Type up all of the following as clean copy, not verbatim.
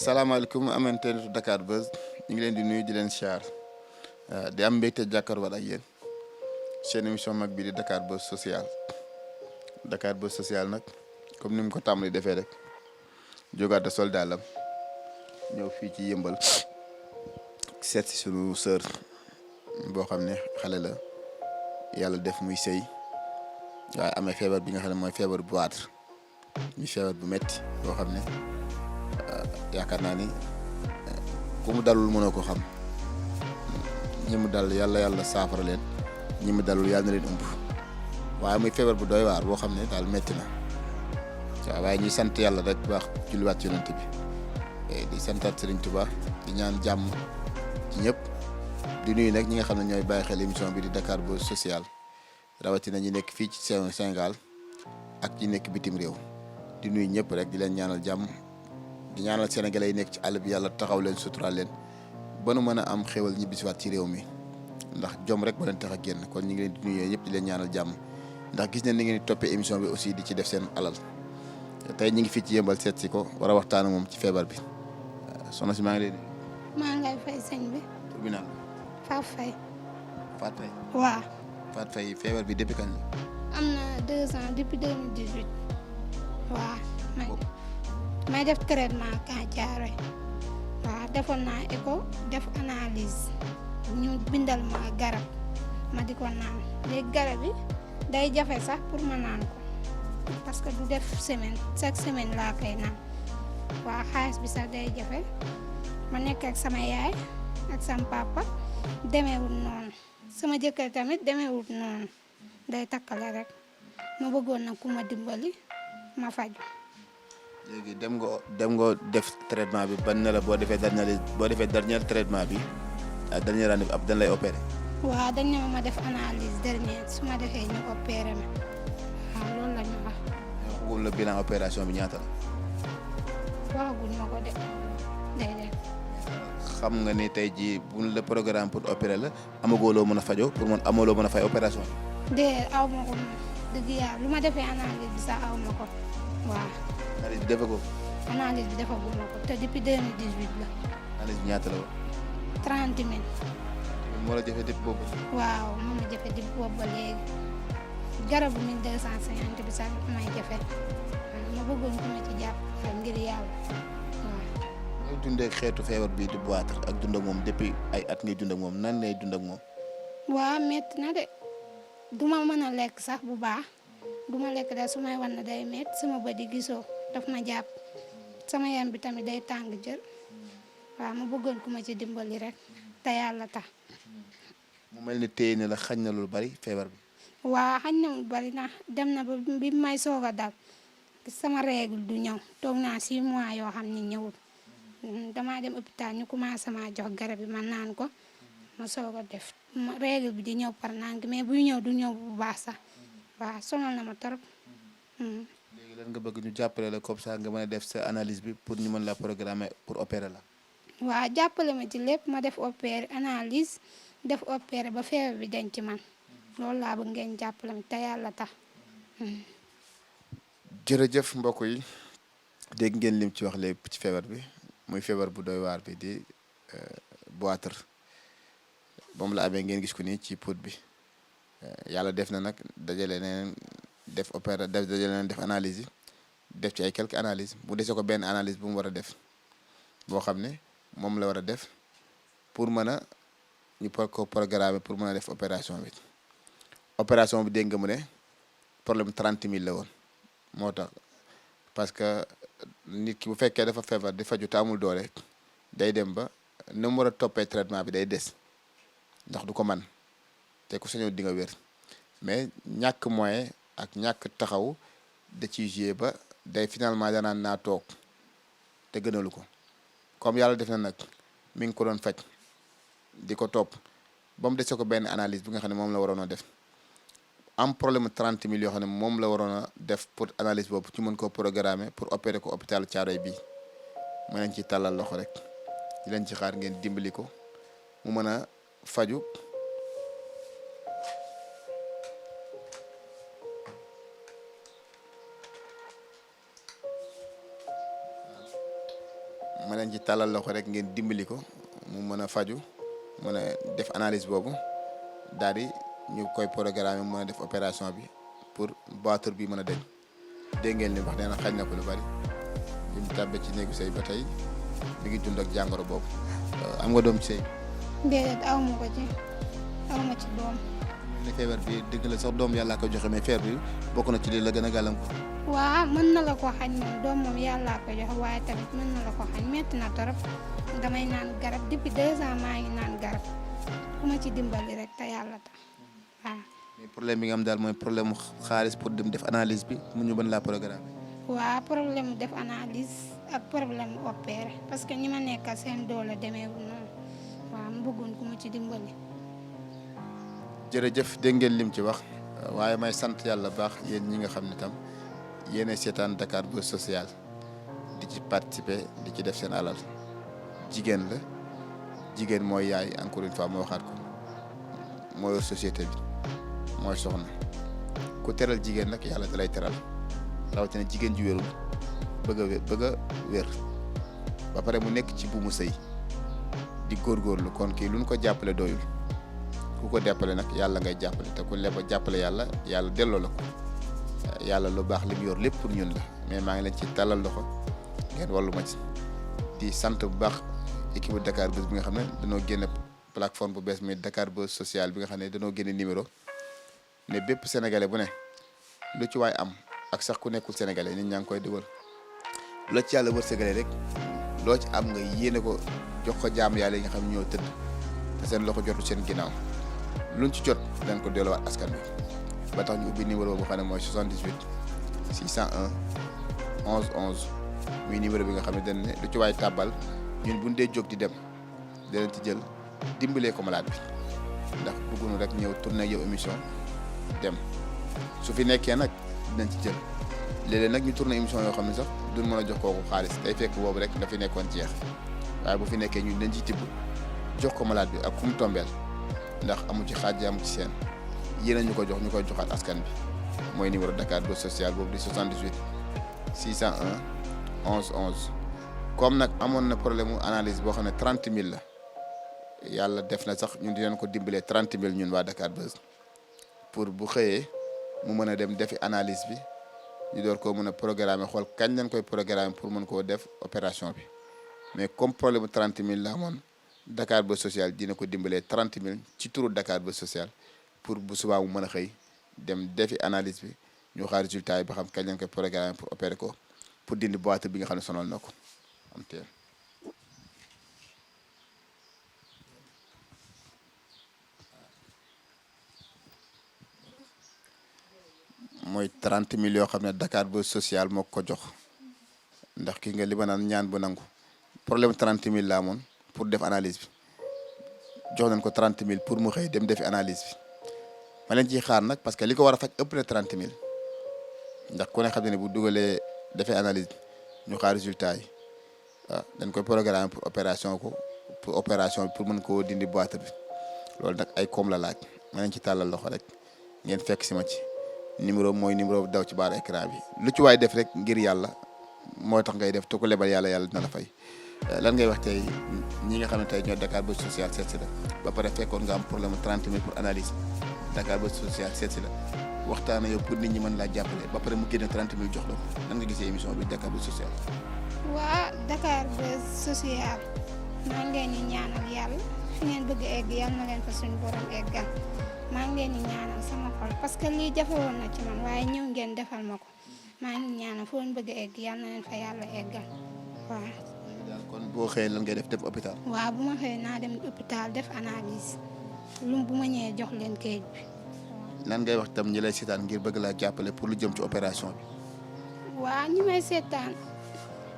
salaamaaleykum amanteetu Dakar Buzz ñu ngi leen di nuyu di leen siyaar di am mbégte jàkkaarloo ak yéen seen émission mag bi di Dakar Buzz social Dakar Buzz social nag comme ni mu ko tàmbali defee rek jógaat de soldaalam ñëw fii ci yëmbal seet si sunu sœur boo xam ne xale la yàlla def muy sëy waaye amee feebar bi nga xam ne mooy feebar bu waat muy feebar bu metti boo xam ne yaakaar naa ni ku mu dalul mënoo ko xam ñi mu dal yàlla saafara leen ñi mu dalul yàlla na leen ëmb waaye muy feebar bu doy waar boo xam ne daal metti na waaw waaye ñuy sant yàlla rek baax julliwaat yonent bi di santaat Serigne Touba di ñaan jàmm ci ñëpp di nuyu nag ñi nga xam ne ñooy bàyyi xel émission bi di Dakar Buzz social rawatina ñi nekk fii ci Sénégal ak ñi nekk bitim réew di nuyu ñëpp rek di leen ñaanal jàmm di ñaanal sénégalais yi nekk ci àll bi yàlla taxaw leen suturaal leen ba nu mën a am xéwal ñibbisiwaat ci réew mi ndax jom rek ba leen tax a génn kon ñu ngi leen di nuyu ñëpp di leen ñaanal jàmm ndax gis nañ ni ngeen di toppee émission bi aussi di ci def seen alal tey ñu ngi fii ci yëmbal seet si ko war a waxtaan ak moom ci feebar bi soxna si maa ngi lay nuyu. maa ngay fay sëñ bi. tur bi naan Fatou Faye. Fatou Faye. waaw. Fatou Faye feebar bi depuis kañ la. am na 2 ans depuis 2018. waaw may def traitement Kandiaroy. waaw defoon naa écho def analyse ñu bindal ma garab ma di ko naan léegi garab yi day jafe sax pour ma naan ko parce que du def semaine chaque semaine laa koy naan waaw xaalis bi sax day jafe ma nekk ak sama yaay ak sama papa demeewul noonu sama jëkkër tamit demeewul noonu day takkale rek ma bëggoon na ku ma dimbali ma faju léegi dem nga def traitement bi ban ne la boo defee dernier traitement bi dernier rendez-vous ab dañ lay opéré. waaw dañ ne ma def analyse dernière su ma defee ñu opéré ma waaw loolu la ñu wax. waxagul la bilan opération bi ñaata la. waxaguñ ma ko de déedéet. xam nga ni tey jii buñ la programme pour opérer la amagoo loo mën a fajoo pour man amoo loo mën a fay opération bi. déedéet aw ma ko dëgg yàlla lu ma defee analyse bi sax aw ma ko waaw. analyse bi defagoo. analyse bi defagul ma ko te depuis 2018 la. analyse bi ñaata la woon. 30 000. moo la jafe depuis boobu. waaw moo ma jafe depuis boobu ba léegi garabu 1250 bi sax may jafe ma bëggoon ku ma ci jàpp ngir yàlla waaw. ngay dundee ak xeetu feebar bii di boîte ak dund ak moom depuis ay at ngay dund ak moom nan lay dund ak moom. waaw métti na de duma mën a lekk sax bu baax duma lekk daal su may wan na day métti sama bët yi gisoo daf ma jàpp sama yaram bi tamit day tàng jër waaw ma bëggoon ku ma ci dimbali rek te yàlla tax. mu mel ni téye ne la xañ na lu bari feebar bi. waaw xañ na lu bari na dem na ba bi may soog a dal sama règle du ñëw toog naa 6 mois yoo xam ni ñëwul damaa dem hôpital ñu commencé ma jox garab yi ma naan ko ma soog a def règle bi di ñëw par nang mais buy ñëw du ñëw bu baax sax waaw sonal na ma trop. léegi lan nga bëgg ñu jàppale la comme ça nga mën a def sa analyse bi pour ñu mën la programmer pour opérer la. waaw jàppale ma ci lépp ma def opéré analyse def opéré ba feebar bi dañ ci man loolu laa bëgg ngeen jàppale ma te yàlla tax. jërëjëf mbokk yi dégg ngeen lim ci wax lépp ci feebar bi muy feebar bu doy waar bi di boitre moom la amee ngeen gis ko nii ci put bi yàlla def na nag dajale neen def opéré dajale neen def analyse yi def ci ay quelques analyses bu desee ko benn analyse bu mu war a def boo xam ne moom la war a def pour mën a ñu ko programmer pour mën a def opération bi dégg nga mu ne problème 30 000 la woon moo tax parce que nit ki bu fekkee dafa feebar di faju te amul doole day dem ba ni mu war a toppee traitement bi day des ndax du ko man te ku sañoo di nga wér mais ñàkk moyen ak ñàkk taxaw da ciy jouer ba day finalement danaan naa toog te gënalu ko comme yàlla def na nag mi ngi ko doon faj di ko topp ba mu dese ko benn analyse bi nga xam ne moom la waroon a def am problème 30 000 yoo xam ne moom la waroon a def pour analyse boobu ci mën koo programmer pour opérer ko hôpital Thiaroye bii mën nañ ci tàllal loxo rek di leen ci xaar ngeen dimbali ko mu mën a faju mën nañ leen ci tàllal loxo rek ngeen dimbali ko mu mën a faju mën a def analyse boobu daal di ñu koy programme mën a def opération bi pour boiture bi mën a deñ dégg ngeen li wax nee na xañ na ko lu bari bi mu tàbbee ci néegu sëy ba tey mi ngi dund ak jàngoro boobu am nga doom ci sëy déedéet aw ma ko ci aw ma ci doom. ne feebar bi dëgg la sax doom yàllaa ko joxe mais feebar bi bokk na ci li la gën a gàllankoor. waaw mën na la ko xañ moom doom moom yàllaa ko joxe waaye tamit mën na la ko xañ metti na torop damay naan garab depuis 2 ans maa ngi naan garab ku ma ci dimbali rek te yàlla tax waaw. mais problème bi nga am daal mooy problème mu xaalis pour dem def analyse bi mu ñu mën laa programme. waaw problème mu def analyse ak problème mu opéré parce que ñi ma nekkal seen doole demeewul noonu waaw mu bëggoon ku ma ci dimbali. jërëjëf dégg ngeen lim ci wax waaye may sant yàlla baax yéen ñi nga xam ne tam yéenay seetaan Dakar Buzz Social di ci participer di ci def seen alal jigéen la jigéen mooy yaay encore une fois ma waxaat ko mooy yor société bi mooy soxna ku teral jigéen nag yàlla da lay teral rawatina jigéen ju wérul bëgg a wér ba pare mu nekk ci buumu sëy di góorgóorlu kon kii lu ñu ko jàppale doyul ku ko jàppale nag yàlla ngay jàppale te ku leba jàppale yàlla yàlla delloo la ko yàlla lu baax li mu yor lépp pour ñun la mais maa ngi leen ci tàllal loxo ngeen wallu ma ci di sant bu baax équipe bu Dakar Buzz bi nga xam ne dañoo génne plateforme bu bees mi Dakar Buzz Social bi nga xam ne dañoo génne numéro ne bépp sénégalais bu ne lu ci waay am ak sax ku nekkul sénégalais nit ñaa ngi koy dugal loo ci yàlla wërsëgale rek loo ci am nga yéene ko jox ko jaam yàlla yi nga xam ne ñoo tëdd te seen loxo jotu seen ginnaaw luñ ci jot dañ ko delloowaat askan wi ba tax ñu ubbi numéro boo xam ne mooy 78 601 11 11 muy numéro bi nga xam ne dañ ne lu ci waay tàbbal ñun buñ dee jóg di dem danañ ci jël dimbalee ko malade bi ndax bëgguñu rek ñëw tourné yow émission dem su fi nekkee nag dinañ ci jël léeg-léeg nag ñu tourné émission yoo xam ne sax duñ mën a jox kooku xaalis day fekk boobu rek nga fi nekkoon jeex waaye bu fi nekkee ñun dañ ciy tibb jox ko malade bi ak ku mu tombeel ndax amu ci xaaj amu ci seen yéen ñu ko jox ñu koy joxaat askan bi mooy numéro Dakar Buzz Social boobu di 78 601 11 11 comme nag amoon na problème mu analyse boo xam ne 30 000 la yàlla def na sax ñun dinañ ko dimbalee 30 000 ñun waa Dakar Buzz pour bu xëyee mu mën a dem defi analyse bi ñu door koo mën a programmer xool kañ lañ koy programmer pour mën koo def opération bi mais comme problème mu 30 000 la amoon Dakar Buzz Social dina ko dimbalee 30 000 ci turu Dakar Buzz Social pour bu subaa mu mën a xëy dem defi analyse bi ñu xaar résultat yi ba xam kañ lañ koy programmer pour opérer ko pour dindi boîte bi nga xam ne sonal na ko am teel. mooy 30 000 yoo xam ne Dakar Buzz Social moo ko jox ndax ki nga li ma naan ñaan bu nangu problème 30 000 la amoon pour def analyse bi jox nañ ko 30 000 pour mu xëy dem defi analyse bi ma leen ciy xaar nag parce que li ko war a faj ëpp na 30 000 ndax ku ne xam ne bu dugalee defee analyse ñu xaar résultat yi waaw dañ koy programme pour opération bi pour mën koo dindi boîte bi loolu nag ay koom la laaj ma leen ci tàllal loxo rek ngeen fekk si ma ci numéro mooy numéro daw ci baar écran bi lu ci waay def rek ngir yàlla moo tax ngay def te ko lebal yàlla dina la fay lan ngay wax tey ñi nga xam ne tey ñoo Dakar Buzz Social seet si la ba pare fekkoon nga am problème 30 000 pour analyse Dakar Buzz Social seet si la waxtaan yow pour nit ñi mën laa jàppale ba pare mu génne 30 000 jox la ko nan nga gisee émission bi Dakar Buzz Social. waa Dakar Buzz Social maa ngi leen di ñaanal yàlla fi ngeen bëgg egg yàlla na leen fa suñu borom eggal maa ngi leen di ñaanal sama xol parce que lii jafe woon na ci man waaye ñëw ngeen defal ma ko maa ngi ñaanal foo leen bëgg egg yàlla na leen fa yàlla eggal waaw. kon boo xëyee lan ngay def hôpital. waaw bu ma xëyee naa dem hôpital def analyse lu bu ma ñëwee jox leen kayit bi. lan ngay wax tam ñi lay seetaan ngir bëgg laa jàppale pour lu jëm ci opération bi. waaw ñi may seetaan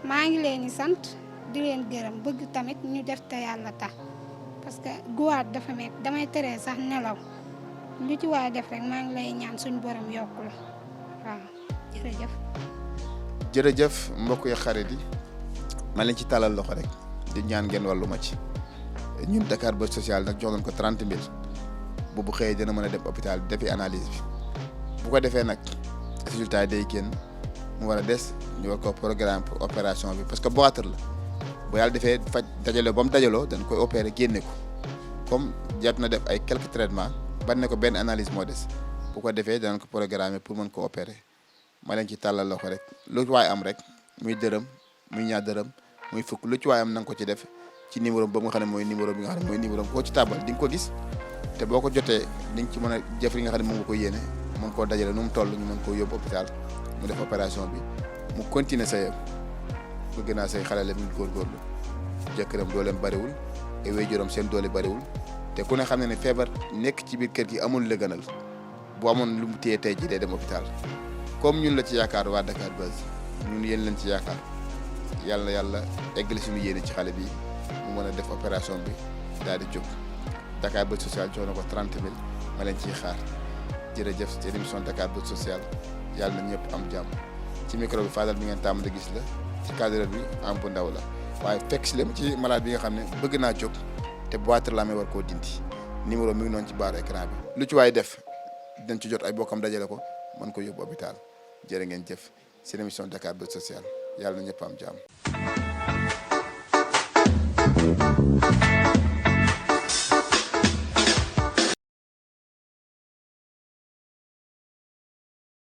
maa ngi leen di sant di leen gërëm bëgg tamit ñu def te yàlla tax parce que guwaat dafa met damay teree sax nelaw lu ci waay def rek maa ngi lay ñaan suñu borom yokku la waaw jërëjëf. jërëjëf mbokk yi xarit yi ma leen ci tàllal loxo rek di ñaan ngeen wàllu ma ci ñun Dakar Buzz Social nag jox nañ ko 30 000 bu xëyee dina mën a dem hôpital defi analyse bi bu ko defee nag résultat yi day génn mu war a des ñu war ko programme pour opération bi parce que boîte la bu yàlla defee faj dajaloo ba mu dajaloo dañ koy opérer génne ko comme jot na def ay quelques traitements ban ne ko benn analyse moo des bu ko defee danañ ko programmer pour mën ko opérer ma leen ci tàllal loxo rek lu waay am rek muy dërëm muy ñaar dërëm muy fukk lu ci waay am na nga ko ci def ci numéro boobu nga xam ne mooy numéro bi nga xam ne mooy numéro koo ci tàbbal di nga ko gis te boo ko jotee di nga ci mën a jëf li nga xam ne moom nga ko yéene mën koo dajale nu mu toll ñu mën koo yóbbu hôpital mu def opération bi mu continuer sa yëf bëgg naa say xale la mu góorgóorlu jëkkëram dooleem bariwul et waajuram seen doole bariwul te ku ne xam ne feebar nekk ci biir kër gi amul la gënal bu amoon lu mu téye tey jii day dem hôpital comme ñun la ci yaakaar waa Dakar Buzz ñun yéen leen ci yaakaar yàlla eggali suñu yéene ci xale bi mu mën a def opération bi daal di jóg Dakar Buzz social jox na ko 30 000 ma leen ciy xaar jërëjëf ci émission Dakar Buzz social yàlla na ñëpp am jàmm ci micro bi Fadal bi ngeen tàmm di gis la ci cadre bi am bu ndaw la waaye fekk si leen ci malade bi nga xam ne bëgg naa jóg te boîte la may war koo dindi numéro mi ngi noonu ci baaru écran bi lu ci waay def dañ ci jot ay bokkam dajale ko mën ko yóbbu hôpital jërë ngeen jëf seen émission Dakar Buzz social yàlla na ñëpp am jàmm